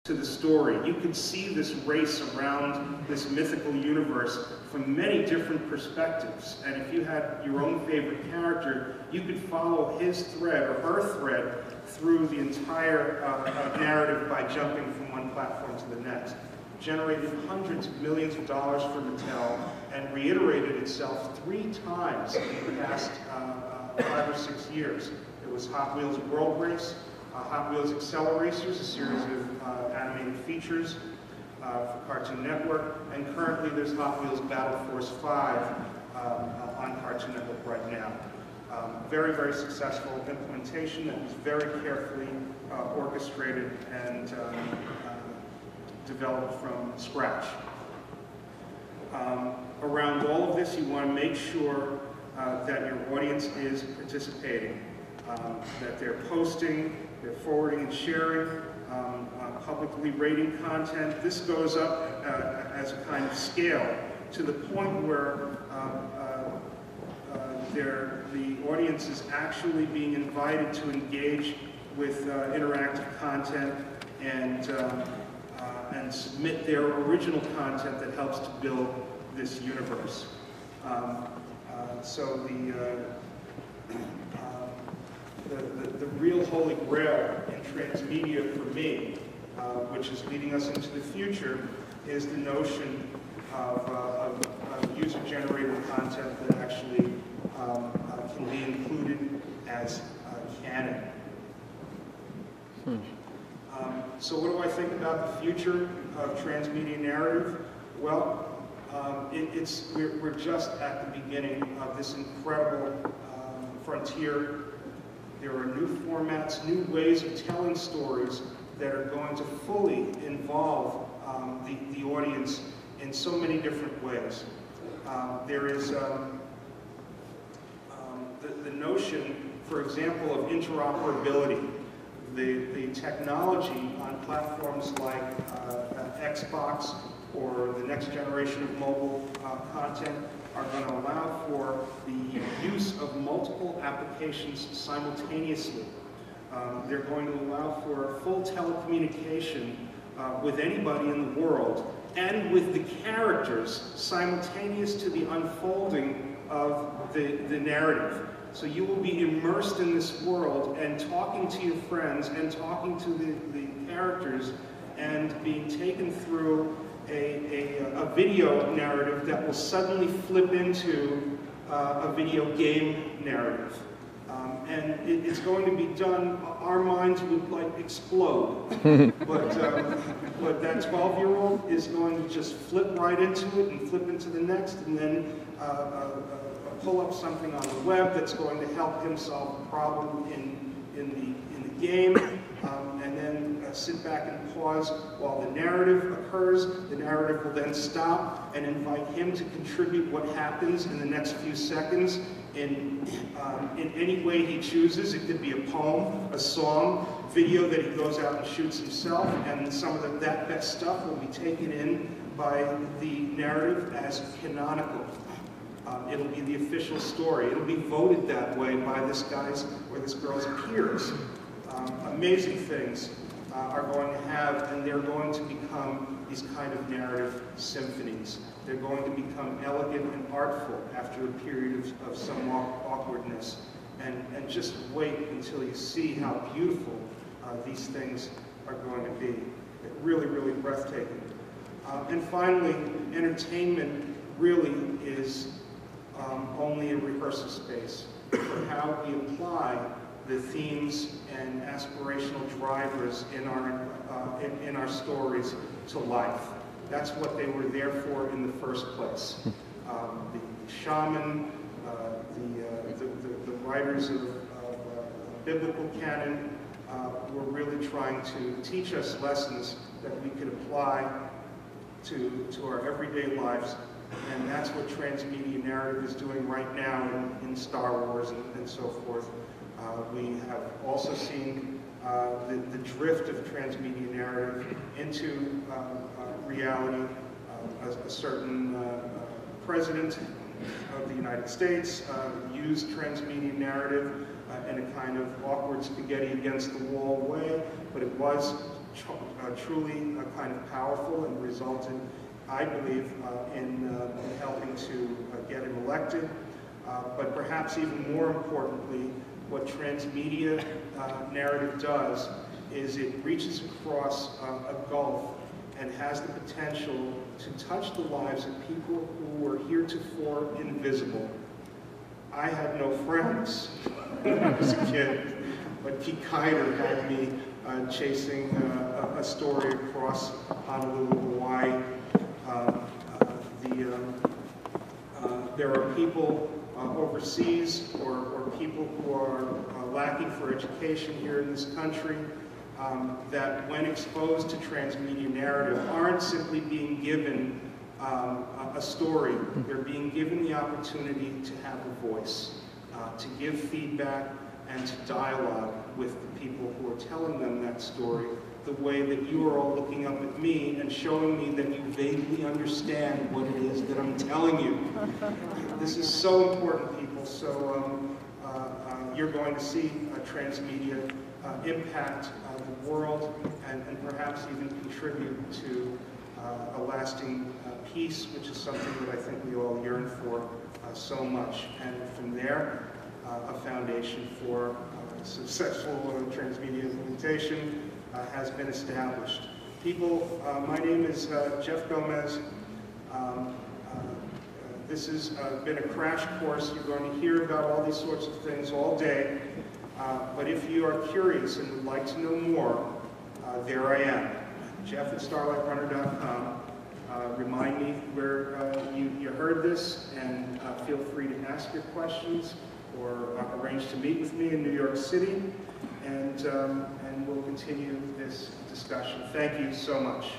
to the story. You could see this race around this mythical universe from many different perspectives. And if you had your own favorite character, you could follow his thread or her thread through the entire narrative by jumping from one platform to the next. Generated hundreds of millions of dollars for Mattel and reiterated itself 3 times in the past 5 or 6 years. It was Hot Wheels World Race, Hot Wheels Acceleracers, a series of animated features for Cartoon Network, and currently there's Hot Wheels Battle Force 5 on Cartoon Network right now. Very, very successful implementation that was very carefully orchestrated and developed from scratch. Around all of this, you want to make sure that your audience is participating, that they're posting, they're forwarding and sharing, publicly rating content. This goes up as a kind of scale to the point where the audience is actually being invited to engage with interactive content and submit their original content that helps to build this universe. So the real holy grail in transmedia for me, which is leading us into the future, is the notion of user-generated content that actually can be included as canon. So what do I think about the future of transmedia narrative? Well, we're just at the beginning of this incredible frontier. There are new formats, new ways of telling stories that are going to fully involve the audience in so many different ways. There is the notion, for example, of interoperability. The technology on platforms like Xbox or the next generation of mobile content are going to allow for the use of multiple applications simultaneously. They're going to allow for full telecommunication with anybody in the world and with the characters simultaneous to the unfolding of the narrative. So you will be immersed in this world and talking to your friends and talking to the characters and being taken through a video narrative that will suddenly flip into a video game narrative. And it's going to be done, our minds would like explode. But that 12-year-old is going to just flip right into it and flip into the next, and then pull up something on the web that's going to help him solve a problem in the game, and then sit back and pause while the narrative occurs. The narrative will then stop and invite him to contribute what happens in the next few seconds in any way he chooses. It could be a poem, a song, video that he goes out and shoots himself, and some of that best stuff will be taken in by the narrative as canonical. It'll be the official story. It'll be voted that way by this guy's or this girl's peers. Amazing things are going to have, and they're going to become these kind of narrative symphonies. They're going to become elegant and artful after a period of some awkwardness. And just wait until you see how beautiful these things are going to be. Really, really breathtaking. And finally, entertainment really is only a rehearsal space for how we apply the themes and aspirational drivers in our stories to life. That's what they were there for in the first place. The shaman, the writers of biblical canon were really trying to teach us lessons that we could apply to our everyday lives. And that's what transmedia narrative is doing right now in Star Wars and so forth. We have also seen the drift of transmedia narrative into reality. A certain president of the United States used transmedia narrative in a kind of awkward spaghetti against the wall way, but it was truly kind of powerful and resulted, I believe, in helping to get him elected. But perhaps even more importantly, what transmedia narrative does is it reaches across a gulf and has the potential to touch the lives of people who were heretofore invisible. I had no friends when I was a kid, but Pete Kiter had me chasing a story across Honolulu, Hawaii. There are people overseas or people who are lacking for education here in this country that when exposed to transmedia narrative aren't simply being given a story. They're being given the opportunity to have a voice, to give feedback and to dialogue with the people who are telling them that story, the way that you are all looking up at me and showing me that you vaguely understand what it is that I'm telling you. This is so important, people. So you're going to see transmedia impact the world and perhaps even contribute to a lasting peace, which is something that I think we all yearn for so much. And from there, a foundation for successful transmedia implementation has been established. People, my name is Jeff Gomez. This has been a crash course. You're going to hear about all these sorts of things all day. But if you are curious and would like to know more, there I am, Jeff at StarlightRunner.com. Remind me where you heard this, and feel free to ask your questions or arrange to meet with me in New York City, and we'll continue this discussion. Thank you so much.